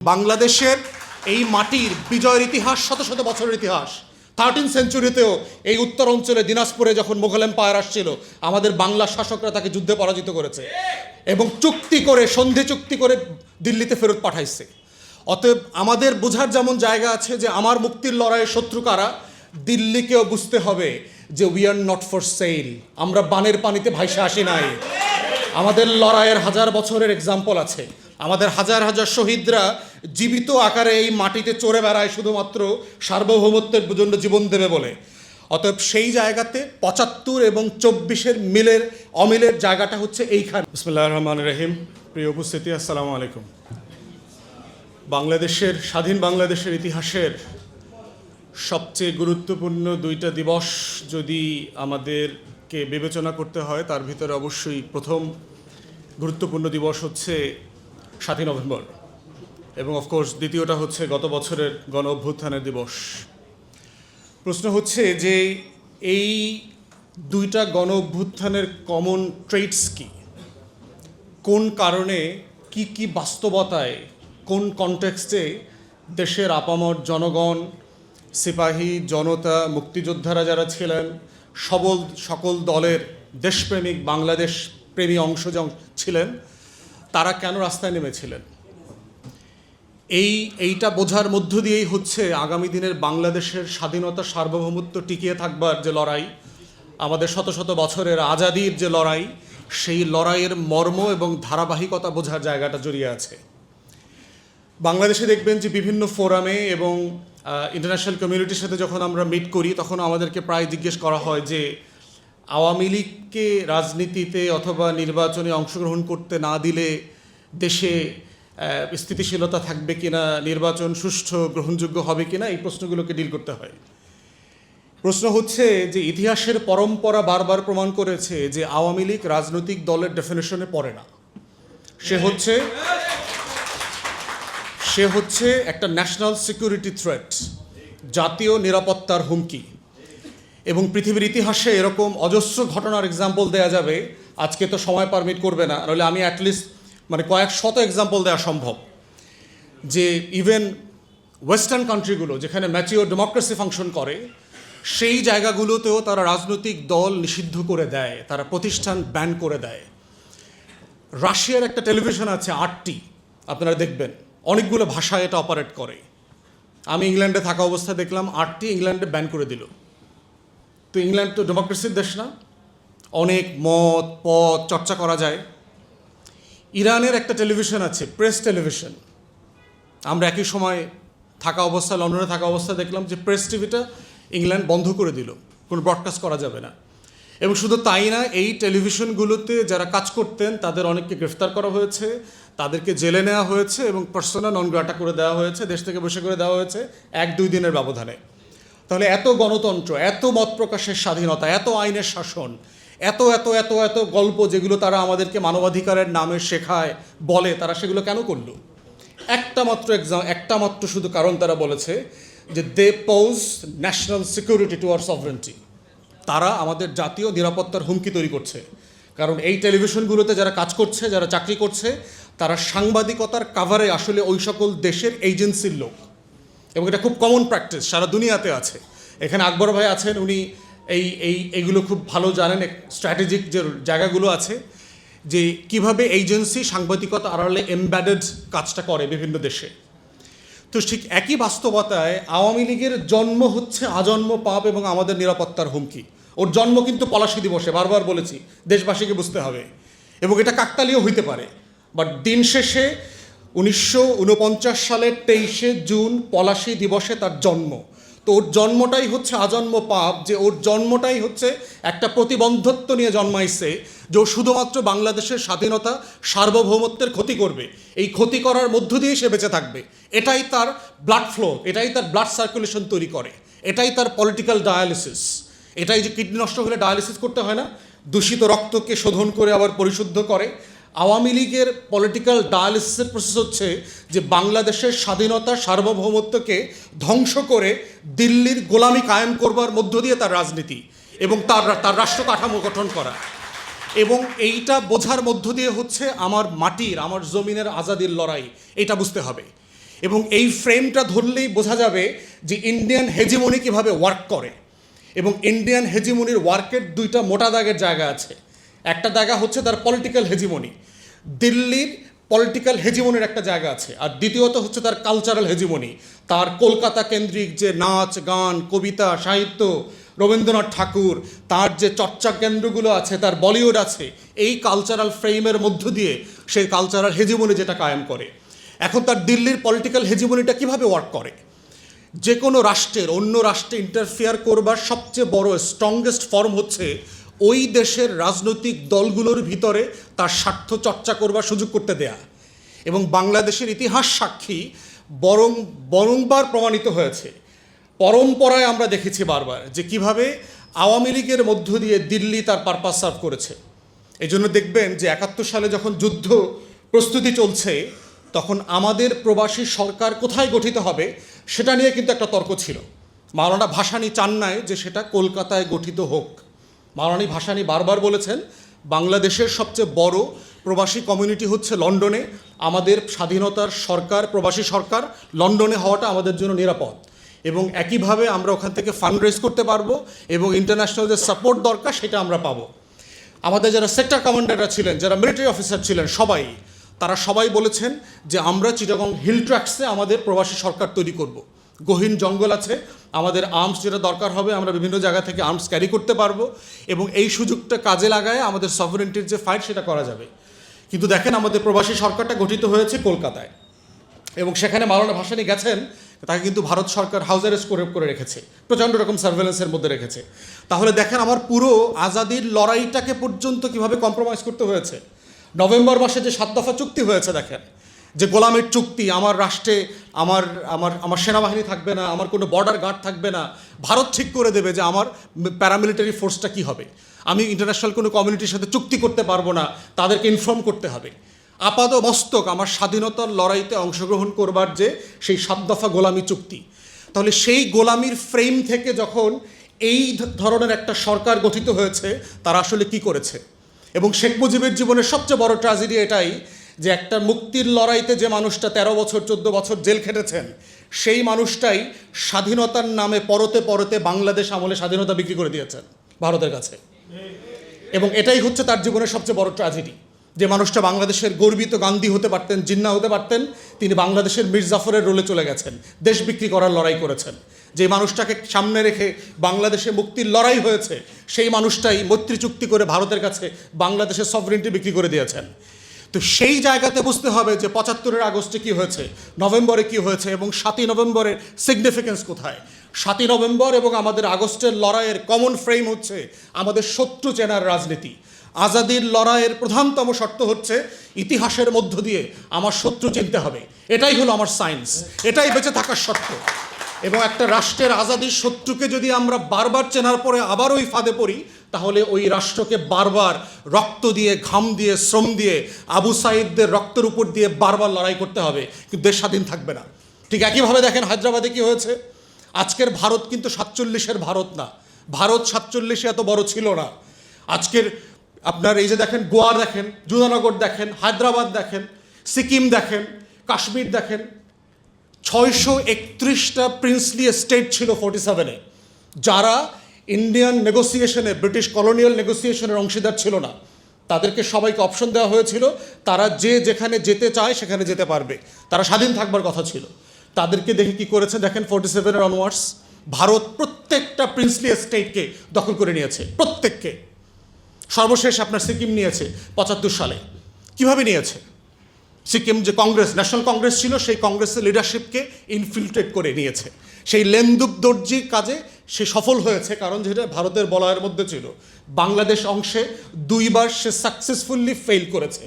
বাংলাদেশের এই মাটির বিজয়ের ইতিহাস শত শত বছরের ইতিহাস। 13th সেঞ্চুরিতেও এই উত্তর অঞ্চলে দিনাজপুরে যখন মোগল এম্পায়ার আসছিল, আমাদের বাংলা শাসকরা তাকে যুদ্ধে পরাজিত করেছে এবং চুক্তি করে, সন্ধি চুক্তি করে দিল্লিতে ফেরত পাঠাইছে। অতএব আমাদের বোঝার যেমন জায়গা আছে যে আমার মুক্তির লড়াইয়ের শত্রু কারা, দিল্লিকেও বুঝতে হবে যে we are not for sale. আমরা বানের পানিতে ভাইসে আসি নাই। আমাদের লড়াইয়ের হাজার বছরের এক্সাম্পল আছে। আমাদের হাজার হাজার শহীদরা জীবিত আকারে এই মাটিতে চড়ে বেড়ায় শুধুমাত্র সার্বভৌমত্বের জন্য জীবন দেবে বলে। অতএব সেই জায়গাতে 75 এবং 24-এর অমিলের জায়গাটা হচ্ছে এইখানে। বিসমিল্লাহির রহমানির রহিম। প্রিয় উপস্থিতি, আসসালামু আলাইকুম। স্বাধীন বাংলাদেশের ইতিহাসের সবচেয়ে গুরুত্বপূর্ণ দুইটা দিবস যদি আমাদেরকে বিবেচনা করতে হয়, তার ভিতরে অবশ্যই প্রথম গুরুত্বপূর্ণ দিবস হচ্ছে 7ই নভেম্বর এবং অফকোর্স দ্বিতীয়টা হচ্ছে গত বছরের গণ অভ্যুত্থানের দিবস। প্রশ্ন হচ্ছে যে এই দুইটা গণ অভ্যুত্থানের কমন ট্রেটস কি, কোন কারণে, কি কি বাস্তবতায়, কোন কনটেক্সটে দেশের আপামর জনগণ, সিপাহী, জনতা, মুক্তিযোদ্ধারা যারা ছিলেন, সকল দলের দেশপ্রেমিক, বাংলাদেশ প্রেমী অংশ ছিলেন, তারা কেন রাস্তায় নেমেছিলেন। এইটা বোঝার মধ্য দিয়েই হচ্ছে আগামী দিনের বাংলাদেশের স্বাধীনতা, সার্বভৌমত্ব টিকিয়ে থাকবার যে লড়াই, আমাদের শত শত বছরের আজাদির যে লড়াই, সেই লড়াইয়ের মর্ম এবং ধারাবাহিকতা বোঝার জায়গাটা জড়িয়ে আছে। বাংলাদেশে দেখবেন যে বিভিন্ন ফোরামে এবং ইন্টারন্যাশনাল কমিউনিটির সাথে যখন আমরা মিট করি, তখন আমাদেরকে প্রায় জিজ্ঞেস করা হয় যে আওয়ামী লীগকে রাজনীতিতে অথবা নির্বাচনে অংশগ্রহণ করতে না দিলে দেশে স্থিতিশীলতা থাকবে কিনা, নির্বাচন সুষ্ঠু গ্রহণযোগ্য হবে কিনা, এই প্রশ্নগুলোকে ডিল করতে হয়। প্রশ্ন হচ্ছে যে ইতিহাসের পরম্পরা বারবার প্রমাণ করেছে যে আওয়ামী লীগ রাজনৈতিক দলের ডেফিনেশনে পড়ে না। সে হচ্ছে একটা ন্যাশনাল সিকিউরিটি থ্রেট, জাতীয় নিরাপত্তার হুমকি। এবং পৃথিবীর ইতিহাসে এরকম অজস্র ঘটনার এক্সাম্পল দেওয়া যাবে, আজকে তো সময় পারমিট করবে না, নাহলে আমি অ্যাটলিস্ট কয়েক শত এক্সাম্পল দেওয়া সম্ভব, যে ইভেন ওয়েস্টার্ন কান্ট্রিগুলো যেখানে ম্যাচিওর ডেমোক্রেসি ফাংশন করে, সেই জায়গাগুলোতেও তারা রাজনৈতিক দল নিষিদ্ধ করে দেয়, তারা প্রতিষ্ঠান ব্যান করে দেয়। রাশিয়ার একটা টেলিভিশন আছে RT, আপনারা দেখবেন অনেকগুলো ভাষায় এটা অপারেট করে। আমি ইংল্যান্ডে থাকা অবস্থায় দেখলাম RT ইংল্যান্ডে ব্যান করে দিল। তো ইংল্যান্ড তো ডেমোক্রেসির দেশ না, অনেক মত পথ চর্চা করা যায়। ইরানের একটা টেলিভিশন আছে, প্রেস টেলিভিশন। আমরা একই সময় লন্ডনে থাকা অবস্থায় দেখলাম যে প্রেস টিভিটা ইংল্যান্ড বন্ধ করে দিল, কোনো ব্রডকাস্ট করা যাবে না। এবং শুধু তাই না, এই টেলিভিশনগুলোতে যারা কাজ করতেন তাদের অনেককে গ্রেফতার করা হয়েছে, তাদেরকে জেলে নেওয়া হয়েছে এবং পার্সোনা নন গ্রাটা করে দেওয়া হয়েছে, দেশ থেকে বসে করে দেওয়া হয়েছে 1-2 দিনের ব্যবধানে। তাহলে এত গণতন্ত্র, এত মত প্রকাশের স্বাধীনতা, এত আইনের শাসন, এত এত এত এত গল্প যেগুলো তারা আমাদেরকে মানবাধিকারের নামে শেখায়, বলে, তারা সেগুলো কেন করলো? একটা মাত্র শুধু কারণ তারা বলেছে যে they pose national security to our sovereignty. তারা আমাদের জাতীয় নিরাপত্তার হুমকি তৈরি করছে। কারণ এই টেলিভিশনগুলোতে যারা কাজ করছে, যারা চাকরি করছে, তারা সাংবাদিকতার কাভারে আসলে ওই সকল দেশের এজেন্সির লোক, এবং এটা খুব কমন প্র্যাকটিস, সারা দুনিয়াতে আছে। এখানে আকবর ভাই আছেন, উনি এইগুলো খুব ভালো জানেন, স্ট্র্যাটেজিক যে জায়গাগুলো আছে, যে কিভাবে এজেন্সি সাংবাদিকতা আড়ালে এমবেডেড কাজটা করে বিভিন্ন দেশে। তো ঠিক একই বাস্তবতায় আওয়ামী লীগের জন্ম হচ্ছে আজন্ম পাপ এবং আমাদের নিরাপত্তার হুমকি। ওর জন্ম কিন্তু পলাশী দিবসে, বারবার বলেছি, দেশবাসীকে বুঝতে হবে। এবং এটা কাকতালীয় হইতে পারে, বাট দিন শেষে 1949 সালের 23শে জুন পলাশী দিবসে তার জন্ম। তো ওর জন্মটাই হচ্ছে আজন্ম পাপ, যে ওর জন্মটাই হচ্ছে একটা প্রতিবন্ধত্ব নিয়ে জন্মাইছে, যে ও শুধুমাত্র বাংলাদেশের স্বাধীনতা, সার্বভৌমত্বের ক্ষতি করবে। এই ক্ষতি করার মধ্য দিয়ে সে বেঁচে থাকবে। এটাই তার ব্লাড ফ্লো, এটাই তার ব্লাড সার্কুলেশন তৈরি করে, এটাই তার পলিটিক্যাল ডায়ালিসিস। এটাই যে কিডনি নষ্ট হলে ডায়ালিসিস করতে হয় না, দূষিত রক্তকে শোধন করে আবার পরিশুদ্ধ করে। আওয়ামী লীগের পলিটিক্যাল ডায়ালিসিসের প্রসেস হচ্ছে যে বাংলাদেশের স্বাধীনতা, সার্বভৌমত্বকে ধ্বংস করে দিল্লির গোলামি কায়েম করবার মধ্য দিয়ে তার রাজনীতি এবং তার রাষ্ট্র কাঠামো গঠন করা। এবং এইটা বোঝার মধ্য দিয়ে হচ্ছে আমার মাটির, আমার জমিনের আজাদির লড়াই, এটা বুঝতে হবে। এবং এই ফ্রেমটা ধরলেই বোঝা যাবে যে ইন্ডিয়ান হেজিমনি কীভাবে ওয়ার্ক করে। এবং ইন্ডিয়ান হেজিমনির ওয়ার্কের দুইটা মোটা দাগের জায়গা আছে। একটা জায়গা হচ্ছে তার পলিটিক্যাল হেজিমনি, দিল্লির পলিটিক্যাল হেজিমনির একটা জায়গা আছে। আর দ্বিতীয়ত হচ্ছে তার কালচারাল হেজিমনি, তার কলকাতা কেন্দ্রিক যে নাচ গান কবিতা সাহিত্য, রবীন্দ্রনাথ ঠাকুর, তার যে চর্চা কেন্দ্রগুলো আছে, তার বলিউড আছে, এই কালচারাল ফ্রেমের মধ্য দিয়ে সেই কালচারাল হেজিমনি যেটা কায়েম করে। এখন তার দিল্লির পলিটিক্যাল হেজিমনিটা কীভাবে ওয়ার্ক করে? যে কোনো রাষ্ট্রের অন্য রাষ্ট্রে ইন্টারফেয়ার করবার সবচেয়ে বড় স্ট্রংগেস্ট ফর্ম হচ্ছে ওই দেশের রাজনৈতিক দলগুলোর ভিতরে তার স্বার্থ চর্চা করবার সুযোগ করতে দেয়া। এবং বাংলাদেশের ইতিহাস সাক্ষী বরংবার প্রমাণিত হয়েছে, পরম্পরায় আমরা দেখেছি বারবার যে কিভাবে আওয়ামী লীগের মধ্য দিয়ে দিল্লি তার পারপাস সার্ভ করেছে। এই জন্য দেখবেন যে ৭১ সালে যখন যুদ্ধ প্রস্তুতি চলছে, তখন আমাদের প্রবাসী সরকার কোথায় গঠিত হবে সেটা নিয়ে কিন্তু একটা তর্ক ছিল। মাওলানা ভাসানী চান নাই যে সেটা কলকাতায় গঠিত হোক। মাওলানা ভাসানী বারবার বলেছেন বাংলাদেশের সবচেয়ে বড় প্রবাসী কমিউনিটি হচ্ছে লন্ডনে, আমাদের স্বাধীনতার সরকার প্রবাসী সরকার লন্ডনে হওয়াটা আমাদের জন্য নিরাপদ। এবং একইভাবে আমরা ওখান থেকে ফান্ড রেজ করতে পারবো এবং ইন্টারন্যাশনাল যে সাপোর্ট দরকার সেটা আমরা পাবো। আমাদের যারা সেক্টর কমান্ডাররা ছিলেন, যারা মিলিটারি অফিসার ছিলেন, তারা সবাই বলেছেন যে আমরা চিটাগং হিল ট্র্যাক্সে আমাদের প্রবাসী সরকার তৈরি করব। গহীন জঙ্গল আছে, আমাদের আর্মস যেটা দরকার হবে আমরা বিভিন্ন জায়গা থেকে আর্মস ক্যারি করতে পারবো এবং এই সুযোগটা কাজে লাগায় আমাদের সভরেন্টির যে ফাইট সেটা করা যাবে। কিন্তু দেখেন আমাদের প্রবাসী সরকারটা গঠিত হয়েছে কলকাতায় এবং সেখানে মাওলানা ভাসানী গেছেন, তাকে কিন্তু ভারত সরকার হাউস অ্যারেস্ট করে রেখেছে, প্রচণ্ড রকম সার্ভেলেন্সের মধ্যে রেখেছে। তাহলে দেখেন আমার পুরো আজাদির লড়াইটাকে পর্যন্ত কিভাবে কম্প্রোমাইজ করতে হয়েছে। নভেম্বর মাসে যে ৭ দফা চুক্তি হয়েছে, দেখেন যে গোলামের চুক্তি, আমার রাষ্ট্রে আমার আমার আমার সেনাবাহিনী থাকবে না, আমার কোনো বর্ডার গার্ড থাকবে না, ভারত ঠিক করে দেবে যে আমার প্যারামিলিটারি ফোর্সটা কী হবে, আমি ইন্টারন্যাশনাল কোনো কমিউনিটির সাথে চুক্তি করতে পারবো না, তাদেরকে ইনফর্ম করতে হবে। আপাত মস্তক আমার স্বাধীনতার লড়াইতে অংশগ্রহণ করবার যে সেই ৭ দফা গোলামি চুক্তি, তাহলে সেই গোলামির ফ্রেম থেকে যখন এই ধরনের একটা সরকার গঠিত হয়েছে, তারা আসলে কি করেছে। এবং শেখ মুজিবের জীবনের সবচেয়ে বড় ট্র্যাজেডি এটাই যে একটা মুক্তির লড়াইতে যে মানুষটা ১৩ বছর ১৪ বছর জেল খেটেছেন, সেই মানুষটাই স্বাধীনতার নামে পরতে পরতে বাংলাদেশ আমলে স্বাধীনতা বিক্রি করে দিয়েছেন ভারতের কাছে। এবং এটাই হচ্ছে তার জীবনের সবচেয়ে বড় ট্র্যাজেডি, যে মানুষটা বাংলাদেশের গর্বিত গান্ধী হতে পারতেন, জিন্না হতে পারতেন, তিনি বাংলাদেশের মীর জাফরের রোলে চলে গেছেন, দেশ বিক্রি করার লড়াই করেছেন। যে মানুষটাকে সামনে রেখে বাংলাদেশে মুক্তির লড়াই হয়েছে, সেই মানুষটাই মৈত্রী চুক্তি করে ভারতের কাছে বাংলাদেশের সভরেন্টি বিক্রি করে দিয়েছেন। তো সেই জায়গাতে বুঝতে হবে যে ৭৫ আগস্টে কী হয়েছে, নভেম্বরে কী হয়েছে এবং ৭ই নভেম্বরের সিগনিফিকেন্স কোথায়। ৭ই নভেম্বর এবং আমাদের আগস্টের লড়াইয়ের কমন ফ্রেম হচ্ছে আমাদের শত্রু চেনার রাজনীতি। আজাদির লড়াইয়ের প্রধানতম শর্ত হচ্ছে ইতিহাসের মধ্য দিয়ে আমার শত্রু চিনতে হবে, এটাই হলো আমার সায়েন্স, এটাই বেঁচে থাকার শর্ত। এবং একটা রাষ্ট্রের আজাদির শত্রুকে যদি আমরা বারবার চেনার পরে আবার ওই ফাঁদে পড়ি, তাহলে ওই রাষ্ট্রকে বারবার রক্ত দিয়ে, ঘাম দিয়ে, শ্রম দিয়ে, আবু সাইদদের রক্তের উপর দিয়ে বারবার লড়াই করতে হবে, কিন্তু দেশ স্বাধীন থাকবে না। ঠিক একইভাবে দেখেন হায়দ্রাবাদে কী হয়েছে। আজকের ভারত কিন্তু ৪৭-এর ভারত না, ভারত ৪৭-এ এত বড় ছিল না। আজকের আপনার এই যে দেখেন গোয়া দেখেন, জুনানগর দেখেন, হায়দ্রাবাদ দেখেন, সিকিম দেখেন, কাশ্মীর দেখেন, ৬৩১টা প্রিন্সলি স্টেট ছিল 47-এ, যারা ইন্ডিয়ান নেগোসিয়েশনে, ব্রিটিশ কলোনিয়াল নেগোসিয়েশনের অংশীদার ছিল না। তাদেরকে সবাইকে অপশন দেওয়া হয়েছিল, তারা যে যেখানে যেতে চায় সেখানে যেতে পারবে, তারা স্বাধীন থাকবার কথা ছিল। তাদেরকে দেখে কি করেছে দেখেন, 47-এর অনওয়ার্ডস ভারত প্রত্যেকটা প্রিন্সলি স্টেটকে দখল করে নিয়েছে, প্রত্যেককে। সর্বশেষ আপনার সিকিম নিয়েছে ৭৫ সালে। কিভাবে নিয়েছে? সিকিম যে কংগ্রেস, ন্যাশনাল কংগ্রেস ছিল, সেই কংগ্রেসের লিডারশিপকে ইনফিল্ট্রেট করে নিয়েছে। সেই লেনদুব দর্জির কাজে সে সফল হয়েছে, কারণ যেটা ভারতের বলয়ের মধ্যে ছিল। বাংলাদেশ অংশে 2বার সে সাকসেসফুলি ফেল করেছে।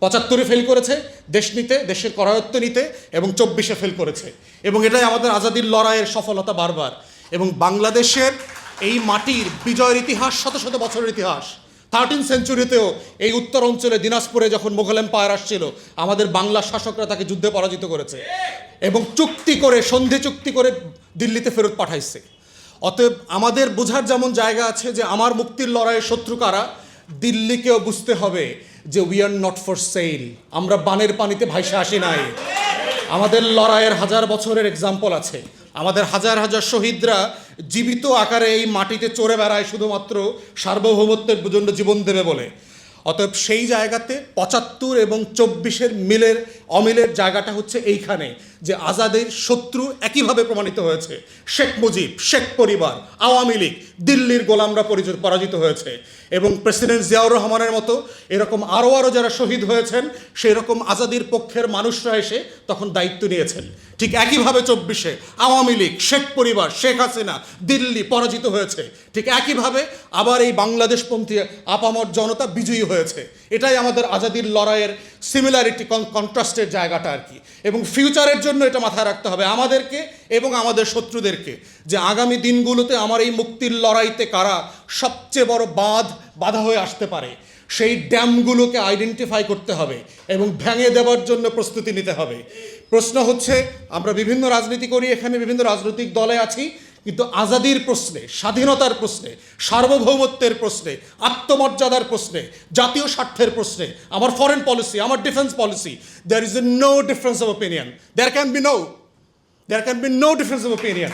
৭৫-এ ফেল করেছে দেশ নিতে, দেশের করায়ত্ত নিতে, এবং ২৪-এ ফেল করেছে। এবং এটাই আমাদের আজাদির লড়াইয়ের সফলতা বারবার। এবং বাংলাদেশের এই মাটির বিজয়ের ইতিহাস শত শত বছরের ইতিহাস। 13th সেঞ্চুরিতেও এই উত্তর অঞ্চলে দিনাজপুরে যখন মোগল এম্পায়ার আসছিল, আমাদের বাংলা শাসকরা তাকে যুদ্ধে পরাজিত করেছে এবং চুক্তি করে, সন্ধি চুক্তি করে দিল্লিতে ফেরত পাঠাইছে। অতএব আমাদের বোঝার যেমন জায়গা আছে যে আমার মুক্তির লড়াইয়ের শত্রু কারা, দিল্লিকেও বুঝতে হবে যে we are not for sale, আমরা বানের পানিতে ভাইসে আসি নাই, আমাদের লড়াইয়ের হাজার বছরের এক্সাম্পল আছে। আমাদের হাজার হাজার শহীদরা জীবিত আকারে এই মাটিতে চড়ে বেড়ায় শুধুমাত্র সার্বভৌমত্বের জন্য জীবন দেবে বলে। অতএব সেই জায়গাতে ৭৫ এবং ২৪-এর অমিলের জায়গাটা হচ্ছে এইখানে, যে আজাদের শত্রু একইভাবে প্রমাণিত হয়েছে। শেখ মুজিব, শেখ পরিবার, আওয়ামী লীগ, দিল্লির গোলামরা পরাজিত হয়েছে। এবং প্রেসিডেন্ট জিয়াউর রহমানের মতো এরকম আরও যারা শহীদ হয়েছেন, সেই রকম আজাদির পক্ষের মানুষরা এসে তখন দায়িত্ব নিয়েছেন। ঠিক একইভাবে ২৪-এ আওয়ামী লীগ, শেখ পরিবার, শেখ হাসিনা, দিল্লি পরাজিত হয়েছে। ঠিক একইভাবে আবার এই বাংলাদেশপন্থী আপামর জনতা বিজয়ী হয়েছে। এটাই আমাদের আজাদির লড়াইয়ের সিমিলারিটি, কন্ট্রাস্টের জায়গাটা আর কি। এবং ফিউচারের জন্য এটা মাথায় রাখতে হবে আমাদেরকে এবং আমাদের শত্রুদেরকে, যে আগামী দিনগুলোতে আমার এই মুক্তির লড়াইতে কারা সবচেয়ে বড় বাধা হয়ে আসতে পারে, সেই ড্যামগুলোকে আইডেন্টিফাই করতে হবে এবং ভেঙে দেওয়ার জন্য প্রস্তুতি নিতে হবে। প্রশ্ন হচ্ছে, আমরা বিভিন্ন রাজনীতি করি, এখানে বিভিন্ন রাজনৈতিক দলে আছি, কিন্তু আজাদির প্রশ্নে, স্বাধীনতার প্রশ্নে, সার্বভৌমত্বের প্রশ্নে, আত্মমর্যাদার প্রশ্নে, জাতীয় স্বার্থের প্রশ্নে, আমার ফরেন পলিসি, আমার defence policy, there is no difference of opinion. There can be no difference of opinion,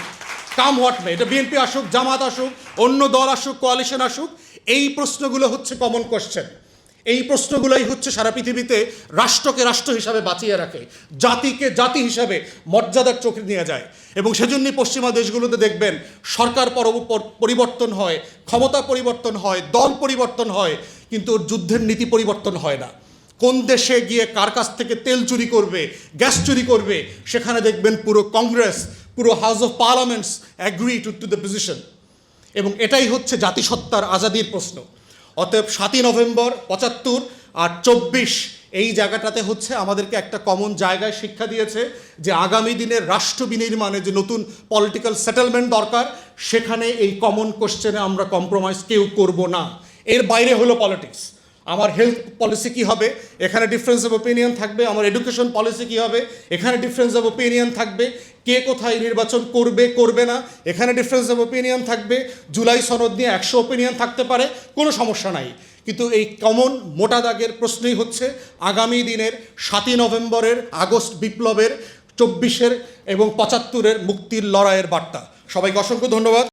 come what may. এটা বিএনপি আসুক, জামাত আসুক, অন্য দল আসুক, কোয়ালিশন আসুক, এই প্রশ্নগুলো হচ্ছে কমন কোয়েশ্চেন। এই প্রশ্নগুলোই হচ্ছে সারা পৃথিবীতে রাষ্ট্রকে রাষ্ট্র হিসাবে বাঁচিয়ে রাখে, জাতিকে জাতি হিসাবে মর্যাদার চোখে নিয়ে যায়। এবং সেজন্যই পশ্চিমা দেশগুলোতে দেখবেন সরকার পরিবর্তন হয়, ক্ষমতা পরিবর্তন হয়, দল পরিবর্তন হয়, কিন্তু যুদ্ধের নীতি পরিবর্তন হয় না। কোন দেশে গিয়ে কার কাছ থেকে তেল চুরি করবে, গ্যাস চুরি করবে, সেখানে দেখবেন পুরো কংগ্রেস, পুরো house of parliaments agree to the position. এবং এটাই হচ্ছে জাতিসত্তার আজাদির প্রশ্ন। অতএব ৭ই নভেম্বর ৭৫ আর ২৪ এই জায়গাটাতে হচ্ছে আমাদেরকে একটা কমন জায়গায় শিক্ষা দিয়েছে যে আগামী দিনের রাষ্ট্র বিনির্মাণে যে নতুন পলিটিক্যাল সেটেলমেন্ট দরকার, সেখানে এই কমন কোশ্চেনে আমরা কম্প্রোমাইজ কেউ করব না। এর বাইরে হলো পলিটিক্স। আমার হেলথ পলিসি কী হবে, এখানে ডিফারেন্স অফ ওপিনিয়ন থাকবে। আমার এডুকেশন পলিসি কী হবে, এখানে ডিফারেন্স অফ ওপিনিয়ন থাকবে। কে কোথায় নির্বাচন করবে না, এখানে ডিফারেন্স অফ ওপিনিয়ন থাকবে। জুলাই সনদ নিয়ে ১০০ ওপিনিয়ন থাকতে পারে, কোনো সমস্যা নাই। কিন্তু এই কমন মোটা দাগের প্রশ্নই হচ্ছে আগামী দিনের ৭ই নভেম্বরের, আগস্ট বিপ্লবের, ২৪-এর এবং ৭৫-এর মুক্তির লড়াইয়ের বার্তা। সবাইকে অসংখ্য ধন্যবাদ।